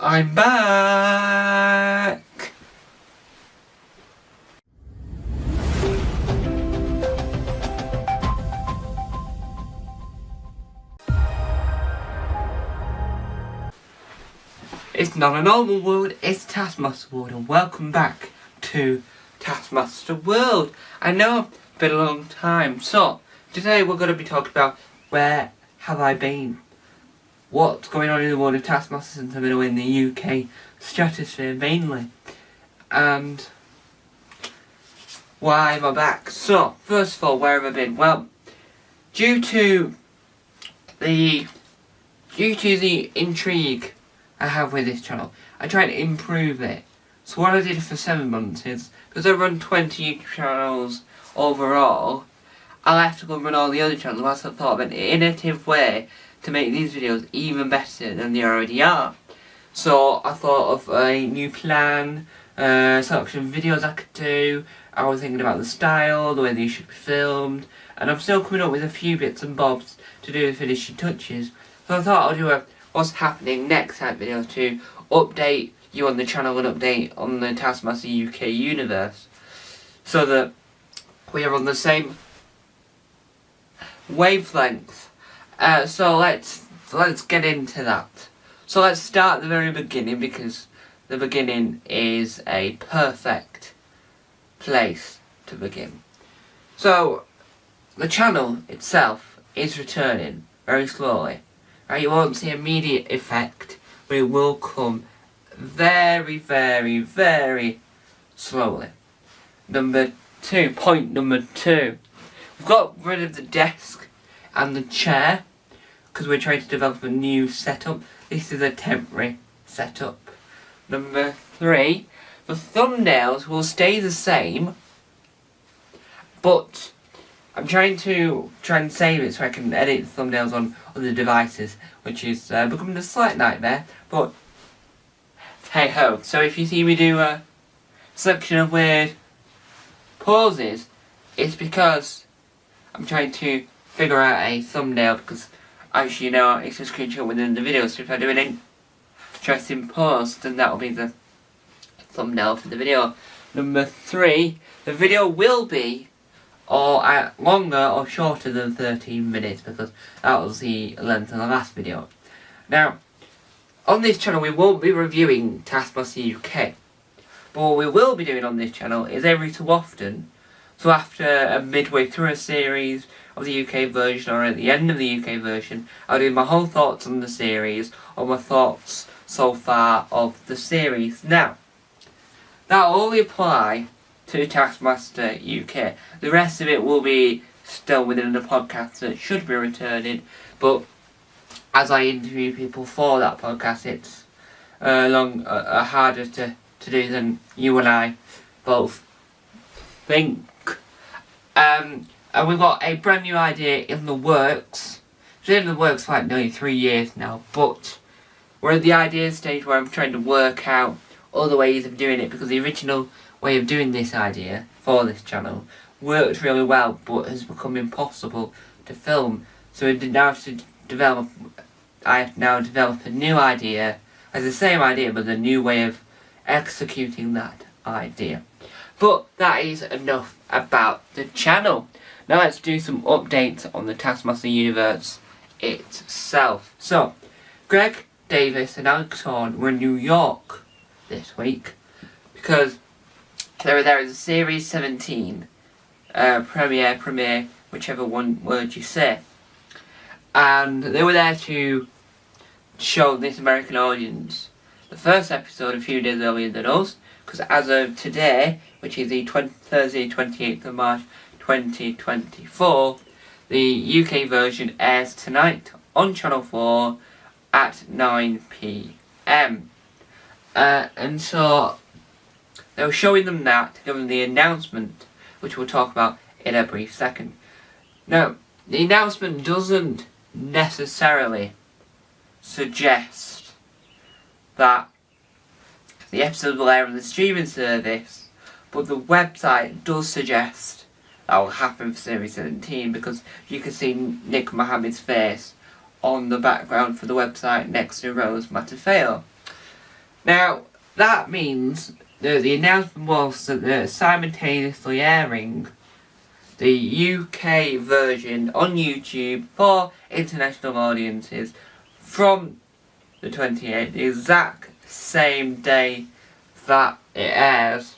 I'm back! It's not a normal world, it's Taskmaster World, and welcome back to Taskmaster World. I know it's been a long time, so today we're going to be talking about where have I been? What's going on in the world of Taskmaster since I've been away in the UK stratosphere mainly, and why am I back? So, first of all, where have I been? Well, due to the intrigue I have with this channel, I try to improve it. So what I did for 7 months is, because I run 20 YouTube channels overall, I'll have to go and run all the other channels whilst I thought of an innovative way to make these videos even better than they already are. So I thought of a new plan, selection of videos I could do. I was thinking about the style, the way these should be filmed, and I'm still coming up with a few bits and bobs to do the finishing touches. So I thought I'll do a what's happening next type video to update you on the channel and update on the Taskmaster UK universe, so that we are on the same wavelength. So let's get into that. So let's start at the very beginning, because the beginning is a perfect place to begin. So the channel itself is returning very slowly. Right, you won't see immediate effect, but it will come very, very, very slowly. Point number two. We've got rid of the desk and the chair, because we're trying to develop a new setup. This is a temporary setup. Number three, the thumbnails will stay the same, but I'm trying to save it so I can edit the thumbnails on other devices, which is becoming a slight nightmare, but hey ho. So if you see me do a selection of weird pauses, it's because I'm trying to figure out a thumbnail, because as you know, it's a screenshot within the video, so if I do an interesting pause, then that will be the thumbnail for the video. Number three, the video will be longer or shorter than 13 minutes, because that was the length of the last video. Now, on this channel we won't be reviewing Taskmaster UK, but what we will be doing on this channel is every so often, so after midway through a series of the UK version or at the end of the UK version, I'll do my whole thoughts on the series, or my thoughts so far of the series. Now, that'll only apply to Taskmaster UK. The rest of it will be still within the podcast that should be returning, but as I interview people for that podcast, it's harder to do than you and I both think. And we've got a brand new idea in the works. It's been in the works for like nearly 3 years now, but we're at the idea stage where I'm trying to work out other ways of doing it, because the original way of doing this idea for this channel worked really well, but has become impossible to film. So I have now developed a new idea, as the same idea but a new way of executing that idea. But that is enough about the channel. Now let's do some updates on the Taskmaster universe itself. So, Greg Davis and Alex Horn were in New York this week, because they were there as a Series 17 premiere, whichever one word you say. And they were there to show this American audience the first episode a few days earlier than us, because as of today, which is the Thursday 28th of March 2024, the UK version airs tonight on Channel 4 at 9 PM. And so they were showing them that to give them the announcement, which we'll talk about in a brief second. Now, the announcement doesn't necessarily suggest that the episode will air on the streaming service, but the website does suggest that will happen for Series 17, because you can see Nick Mohammed's face on the background for the website next to Rose Matafeo. Now, that means that the announcement was that they're simultaneously airing the UK version on YouTube for international audiences from the 28th, the exact same day that it airs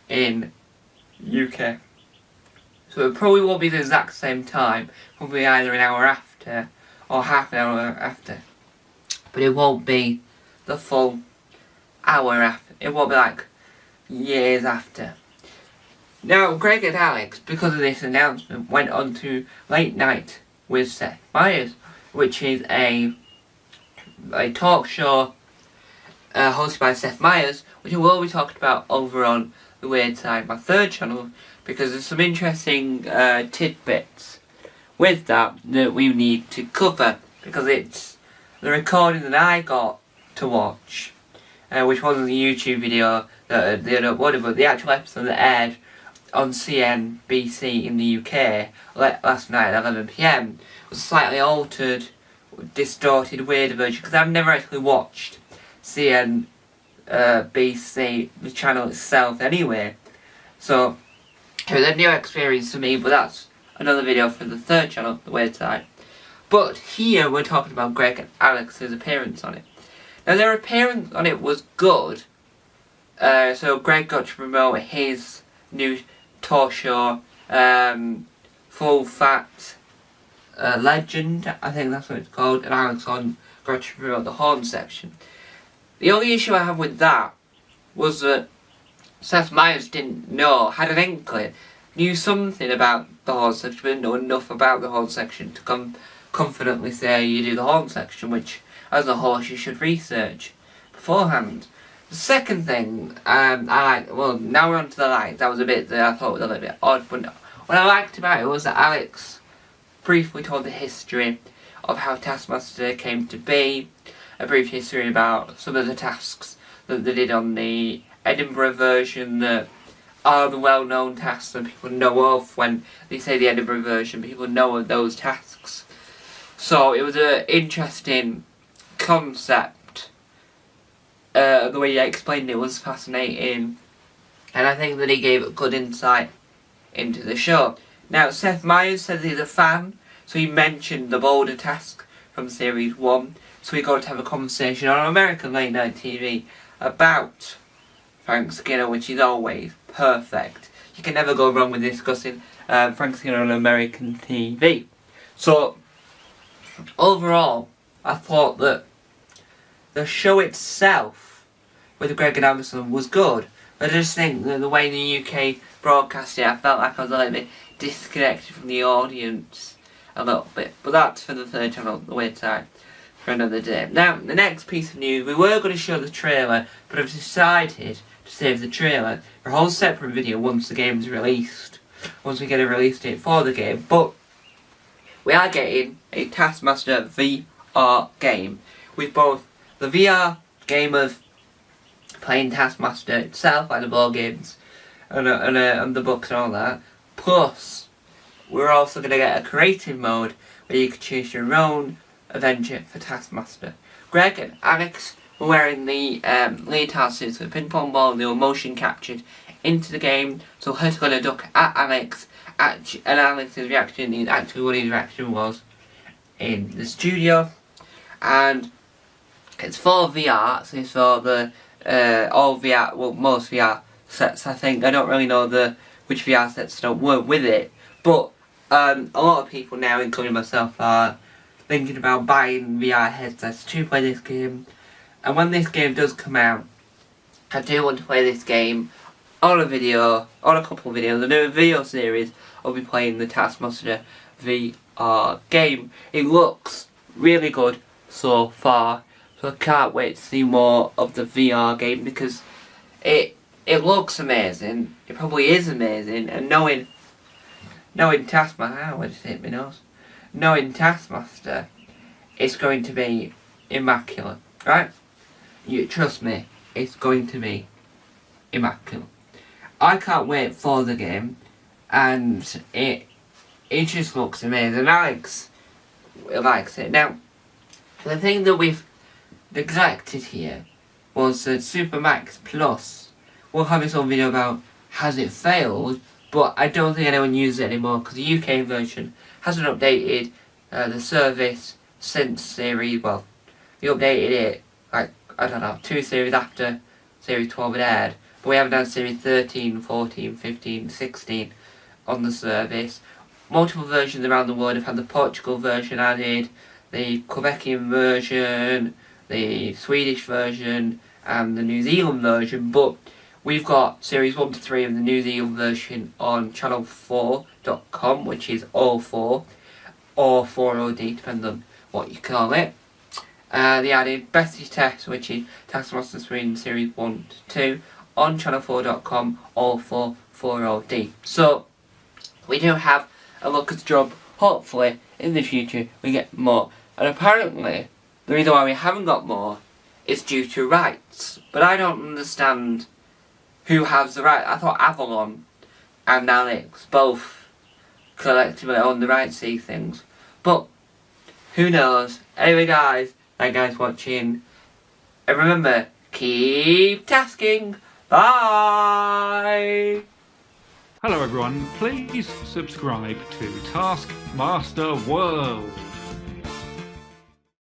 in UK. So it probably won't be the exact same time, probably either an hour after or half an hour after. But it won't be the full hour after. It won't be like years after. Now, Greg and Alex, because of this announcement, went on to Late Night with Seth Meyers, which is a talk show hosted by Seth Meyers, which I will be talking about over on The Weird Side, my third channel, because there's some interesting tidbits with that we need to cover, because it's the recording that I got to watch, which wasn't the YouTube video that they uploaded, but the actual episode that aired on CNBC in the UK last night at 11 PM was a slightly altered, distorted, weird version, because I've never actually watched CNBC, the channel itself anyway. So it was a new experience for me, but that's another video for the third channel, The Weird Side. But here we're talking about Greg and Alex's appearance on it. Now, their appearance on it was good. So Greg got to promote his new talk show, Full Fat Legend, I think that's what it's called, and Alex got to promote the horn section. The only issue I have with that was that Seth Meyers had an inkling, knew something about the horn section, but didn't know enough about the horn section to confidently say you do the horn section, which as a horse you should research beforehand. The second thing now we're on to the likes. That was a bit that I thought was a little bit odd, but what I liked about it was that Alex briefly told the history of how Taskmaster came to be, a brief history about some of the tasks that they did on the Edinburgh version that are the well-known tasks that people know of. When they say the Edinburgh version, people know of those tasks. So it was an interesting concept. The way he explained it was fascinating, and I think that he gave a good insight into the show. Now, Seth Meyers says he's a fan, so he mentioned the Boulder Task from Series 1, so we got to have a conversation on American late night TV about Frank Skinner, which is always perfect. You can never go wrong with discussing Frank Skinner on American TV. So, overall, I thought that the show itself with Greg and Anderson was good. I just think that the way the UK broadcast it, I felt like I was a little bit disconnected from the audience a little bit. But that's for the third channel, The Weird Side, for another day. Now, the next piece of news, we were going to show the trailer, but I've decided to save the trailer for a whole separate video once the game's released. Once we get a release date for the game. But we are getting a Taskmaster VR game with both the VR game of playing Taskmaster itself, like the board games and the books and all that. Plus, we're also going to get a creative mode where you can choose your own adventure for Taskmaster. Greg and Alex were wearing the leotard suits with a ping pong ball, and they were motion captured into the game. So Hurt's going to duck at Alex, and Alex's reaction is actually what his reaction was in the studio. And it's for VR, so it's for the all VR, well, most VR sets, I think. I don't really know which VR sets don't work with it, but a lot of people now, including myself, are thinking about buying VR headsets to play this game. And when this game does come out, I do want to play this game on a couple of videos. I do a video series. I'll be playing the Taskmaster VR game. It looks really good so far. So I can't wait to see more of the VR game, because it looks amazing. It probably is amazing, and knowing Taskmaster, knowing Taskmaster, it's going to be immaculate, right? You trust me, it's going to be immaculate. I can't wait for the game, and it just looks amazing. Alex likes it. Now, the thing that we've neglected here was Super Max Plus. We'll have its own video about has it failed, but I don't think anyone uses it anymore because the UK version hasn't updated the service since series, well, they updated it like, I don't know, 2 series after series 12 had aired, but we haven't done series 13, 14, 15, 16 on the service. Multiple versions around the world have had the Portugal version added, the Quebecian version, the Swedish version, and the New Zealand version, but we've got series 1 to 3 of the New Zealand version on channel4.com, which is all 4, or 4OD, depends on what you call it. They added Bestie Test, which is Taskmaster Sweden series 1 to 2, on channel4.com, all for 4OD. So, we do have a look at the job. Hopefully, in the future, we get more. And apparently, the reason why we haven't got more is due to rights. But I don't understand who has the right. I thought Avalon and Alex both collectively own the rights to these things. But, who knows? Anyway guys, thank you guys for watching. And remember, keep tasking. Bye! Hello everyone, please subscribe to Taskmaster World.